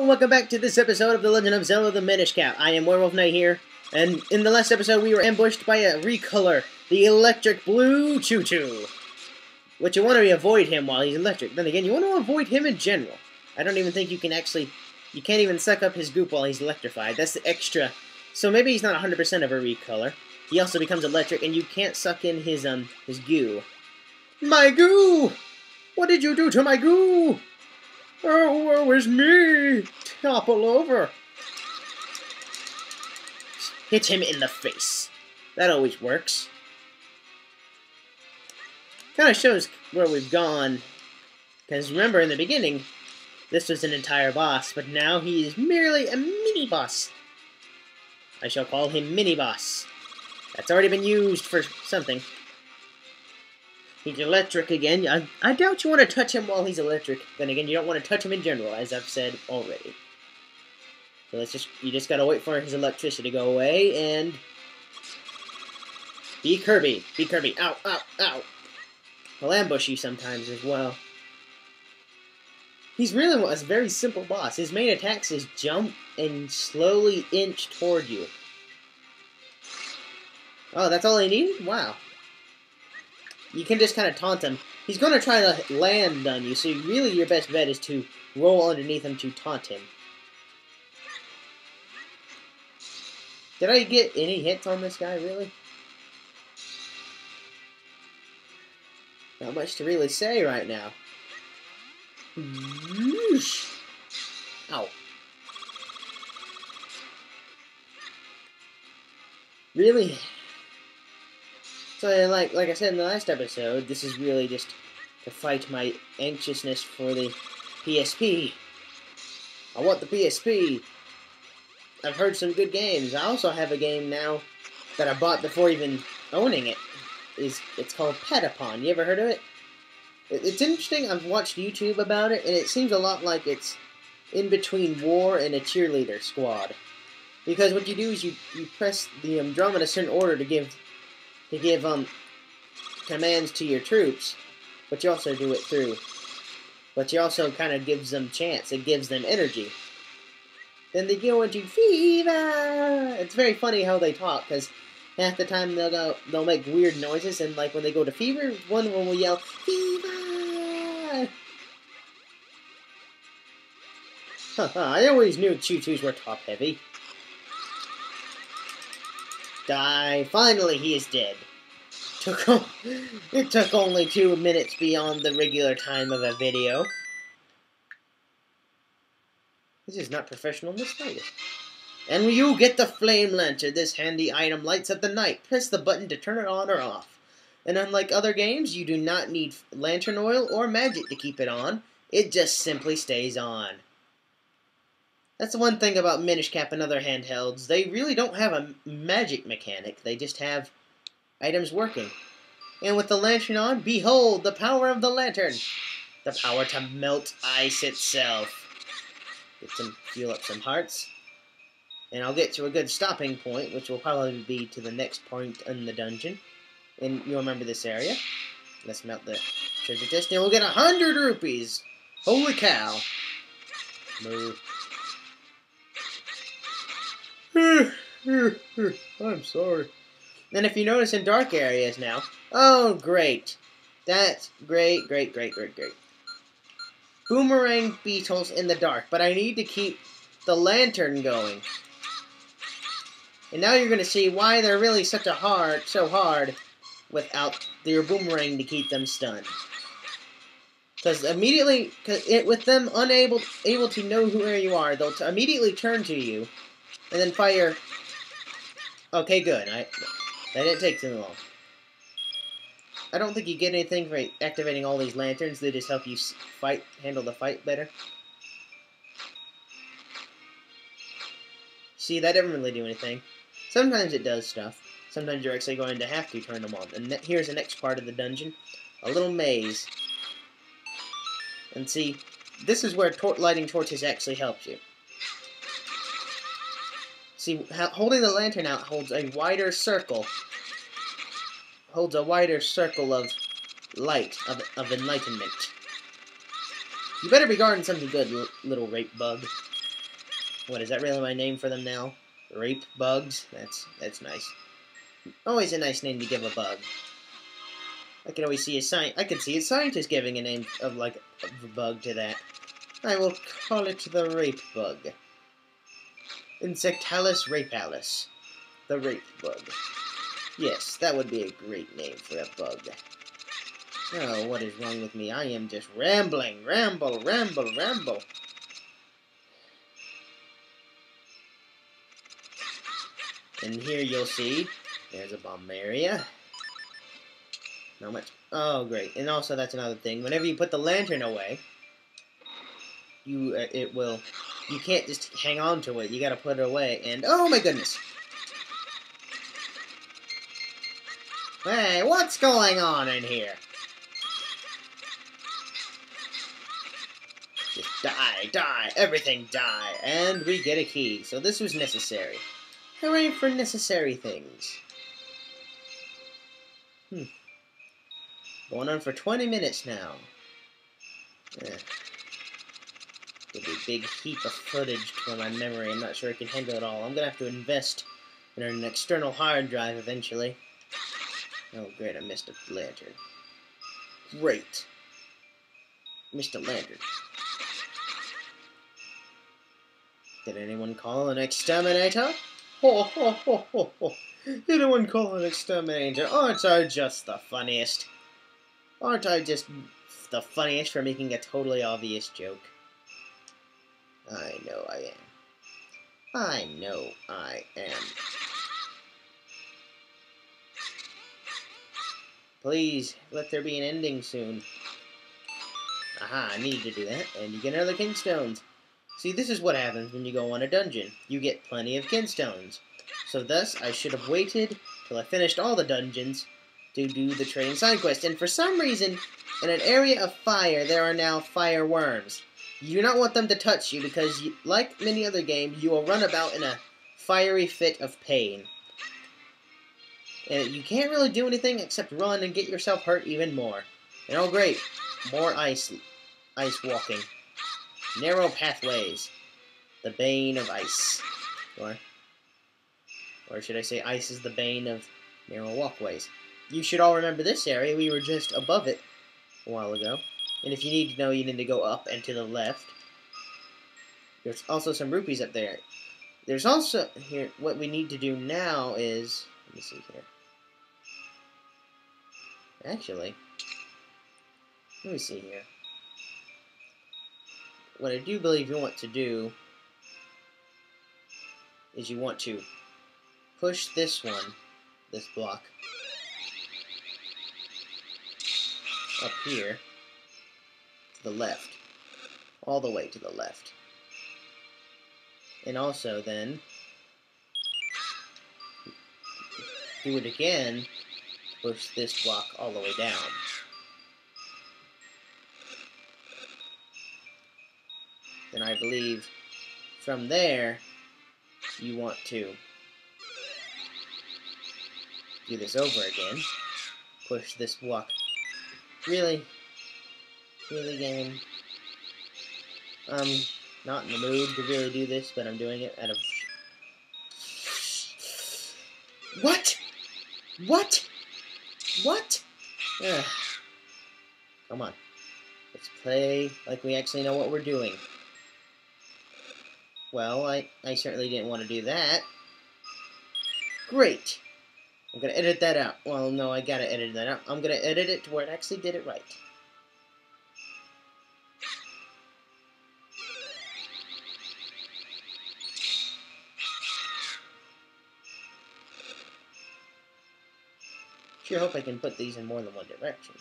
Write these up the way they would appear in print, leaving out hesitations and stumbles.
Welcome back to this episode of The Legend of Zelda: The Minish Cap. I am Werewolf Knight here, and in the last episode we were ambushed by a recolor, the electric blue Choo-Choo. Which you want to avoid him while he's electric. Then again, you want to avoid him in general. I don't even think you can actually... You can't even suck up his goop while he's electrified. That's the extra... So maybe he's not 100% of a recolor. He also becomes electric, and you can't suck in his goo. My goo! What did you do to my goo? Oh, woe is me! Topple over! Hit him in the face. That always works. Kind of shows where we've gone. Because remember, in the beginning, this was an entire boss, but now he is merely a mini-boss. I shall call him Mini-Boss. That's already been used for something. He's electric again. I doubt you want to touch him while he's electric. Then again, you don't want to touch him in general, as I've said already. So you just gotta wait for his electricity to go away, and... Be Kirby. Be Kirby. Ow, ow, ow. He'll ambush you sometimes as well. He's really a very simple boss. His main attacks is jump and slowly inch toward you. Oh, that's all he needed? Wow. You can just kind of taunt him. He's going to try to land on you, so really your best bet is to roll underneath him to taunt him. Did I get any hits on this guy, really? Not much to really say right now. Ow. Really? So, like I said in the last episode, this is really just to fight my anxiousness for the PSP. I want the PSP. I've heard some good games. I also have a game now that I bought before even owning it. It's called Patapon. You ever heard of it? It's interesting. I've watched YouTube about it, and it seems a lot like it's in between War and a cheerleader squad. Because what you do is you press the drum in a certain order to give commands to your troops, but you also do it through. But you also kind of gives them chance. It gives them energy. Then they go into fever. It's very funny how they talk, because half the time they'll make weird noises, and like when they go to fever, one will yell fever. I always knew Choo-Choos were top heavy. Die. Finally, he is dead. It took only 2 minutes beyond the regular time of a video. This is not professional in the slightest. And you get the Flame Lantern. This handy item lights up the night. Press the button to turn it on or off. And unlike other games, you do not need lantern oil or magic to keep it on. It just simply stays on. That's the one thing about Minish Cap and other handhelds. They really don't have a magic mechanic. They just have items working. And with the lantern on, behold the power of the lantern. The power to melt ice itself. Fuel up some hearts. And I'll get to a good stopping point, which will probably be to the next point in the dungeon. And you'll remember this area. Let's melt the treasure chest, and we'll get 100 rupees. Holy cow. Move. I'm sorry. And if you notice in dark areas now, oh great. That's great. Boomerang beetles in the dark, but I need to keep the lantern going. And now you're going to see why they're really so hard without your boomerang to keep them stunned. Because immediately, with them able to know where you are, they'll immediately turn to you and then fire. Okay, good. That didn't take too long. I don't think you get anything for activating all these lanterns. They just help you handle the fight better. See, that didn't really do anything. Sometimes it does stuff. Sometimes you're actually going to have to turn them on. And here's the next part of the dungeon. A little maze. And see, this is where lighting torches actually helps you. See, holding the lantern out holds a wider circle. Holds a wider circle of light, of enlightenment. You better be guarding something good, little rape bug. What, is that really my name for them now? Rape bugs? That's nice. Always a nice name to give a bug. I could always see I could see a scientist giving a name of a bug to that. I will call it the rape bug. Insectalis rapalis. The rape bug. Yes, that would be a great name for a bug. Oh, what is wrong with me? I am just rambling. Ramble, ramble, ramble. And here you'll see, there's a bomb area. Not much. Oh, great. And also, that's another thing. Whenever you put the lantern away, you can't just hang on to it. You gotta put it away. And, oh my goodness. Hey, what's going on in here? Just die, die, everything die. And we get a key. So this was necessary. Hooray for necessary things. Going on for 20 minutes now. Could be a big heap of footage for my memory. I'm not sure I can handle it all. I'm gonna have to invest in an external hard drive eventually. Oh great, I missed a lantern. Great. Missed a lantern. Did anyone call an exterminator? Ho ho ho ho ho. Anyone call an exterminator? Aren't I just the funniest? Aren't I just the funniest for making a totally obvious joke? I know I am. I know I am. Please, let there be an ending soon. Aha, I needed to do that. And you get another Kingstones. See, this is what happens when you go on a dungeon. You get plenty of Kingstones. So thus, I should have waited till I finished all the dungeons to do the trading side quest. And for some reason, in an area of fire, there are now fire worms. You do not want them to touch you because, like many other games, you will run about in a fiery fit of pain. And you can't really do anything except run and get yourself hurt even more. And oh great, more ice walking. Narrow pathways. The bane of ice. Or should I say ice is the bane of narrow walkways. You should all remember this area. We were just above it a while ago. And if you need to know, you need to go up and to the left. There's also some rupees up there. There's also, here, what we need to do now is, let me see here. Actually, let me see here. What I do believe you want to do is you want to push this block, up here, to the left. All the way to the left. And also then, do it again, push this block all the way down. Then I believe from there, you want to do this over again. Push this block. Really? Really, game? I'm not in the mood to really do this, but I'm doing it out of... What? What? What? Ugh. Come on. Let's play like we actually know what we're doing. Well, I certainly didn't want to do that. Great. I'm going to edit that out. Well, no, I got to edit that out. I'm going to edit it to where it actually did it right. Sure hope I can put these in more than one direction.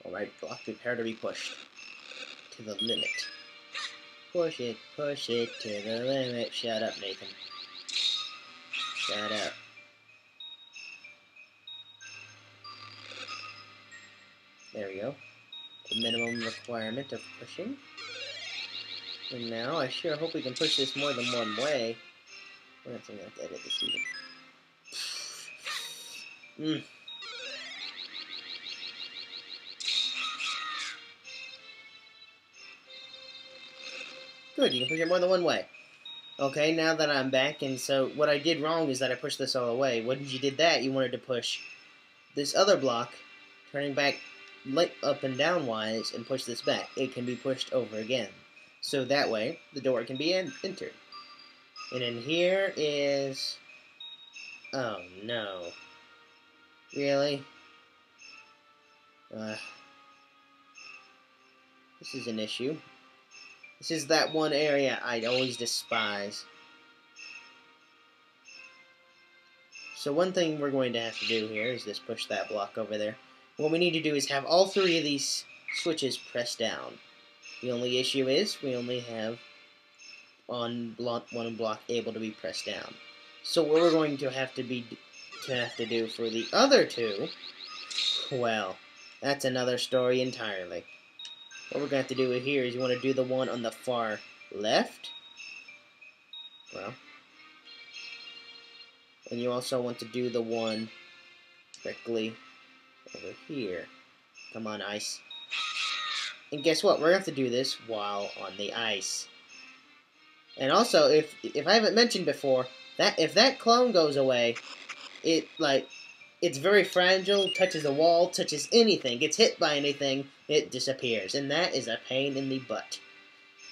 Alright, block, prepare to be pushed. To the limit. Push it to the limit. Shut up, Nathan. Shut up. There we go. The minimum requirement of pushing. And now, I sure hope we can push this more than one way. I'm going to have to edit this even. Good, you can push it more than one way. Okay, now that I'm back, and so what I did wrong is that I pushed this all away. When you did that, you wanted to push this other block, turning back up and down wise, and push this back. It can be pushed over again. So that way, the door can be entered. And in here is... Oh, no. Really? This is an issue. This is that one area I'd always despise. So one thing we're going to have to do here is just push that block over there. What we need to do is have all three of these switches pressed down. The only issue is we only have one block able to be pressed down. So what we're going to have to do for the other two, well, that's another story entirely. What we're going to have to do here is you want to do the one on the far left. Well, and you also want to do the one directly over here. Come on, ice. And guess what? We're going to have to do this while on the ice. And also, if I haven't mentioned before, that if that clone goes away, it's very fragile, touches a wall, touches anything, gets hit by anything, it disappears. And that is a pain in the butt.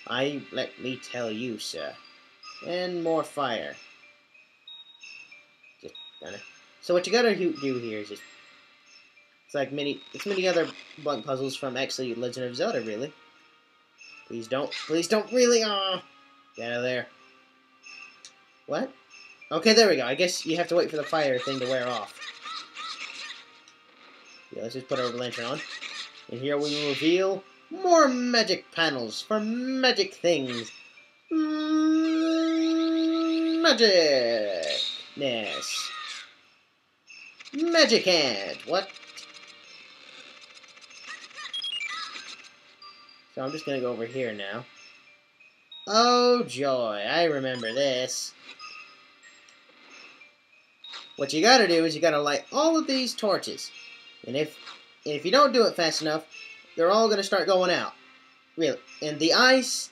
Let me tell you, sir. And more fire. So what you gotta do here is just... It's like many other blunt puzzles from actually Legend of Zelda, really. Please don't really, get out of there. What? Okay, there we go. I guess you have to wait for the fire thing to wear off. Yeah, let's just put our lantern on. And here we will reveal more magic panels for magic things. Magicness. Magic hand. What? So I'm just going to go over here now. Oh, joy. I remember this. What you gotta do is you gotta light all of these torches. And if you don't do it fast enough, they're all gonna start going out. Really. And the ice,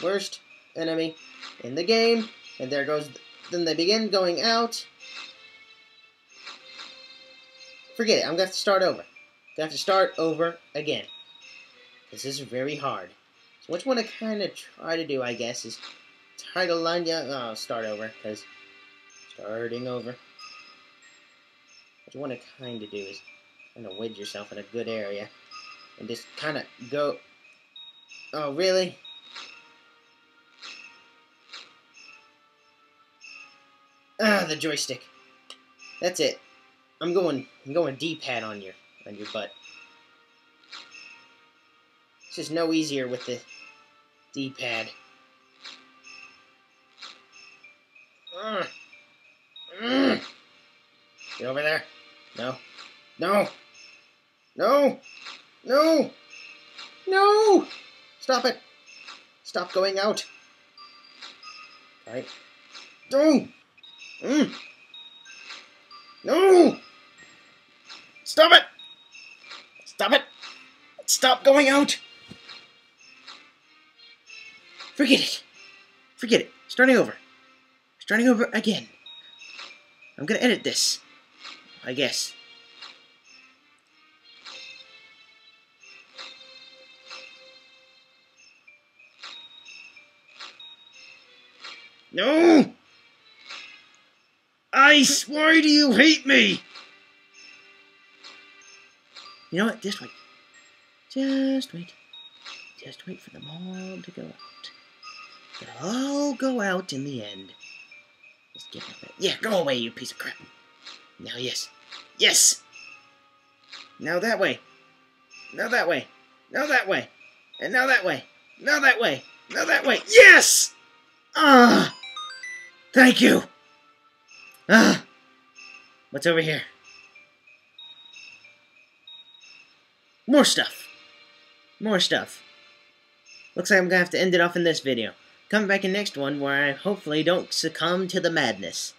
worst enemy in the game. And there goes, then they begin going out. Forget it, I'm gonna have to start over. I'm gonna have to start over again. This is very hard. So what you want to kind of try to do, I guess, is try to line you... Oh, start over, because... Starting over. What you want to kind of do is kind of wedge yourself in a good area. And just kind of go... Oh, really? Ah, the joystick. That's it. I'm going D-pad on your butt. It's just no easier with the D-pad. Get over there. No. No. No. No. No. Stop it. Stop going out. Alright. No. No. Stop it. Stop it. Stop going out. Forget it. Forget it. Starting over. Starting over again. I'm gonna edit this, I guess. No! Ice, why do you hate me? You know what? Just wait. Just wait. Just wait for them all to go out. They'll all go out in the end. Just get up there. Yeah, go away, you piece of crap. Now, yes. Yes! Now that way. Now that way. Now that way. And now that way. Now that way. Now that way. Yes! Ah! Thank you! Ah! What's over here? More stuff. More stuff. Looks like I'm gonna have to end it off in this video. Come back in next one where I hopefully don't succumb to the madness.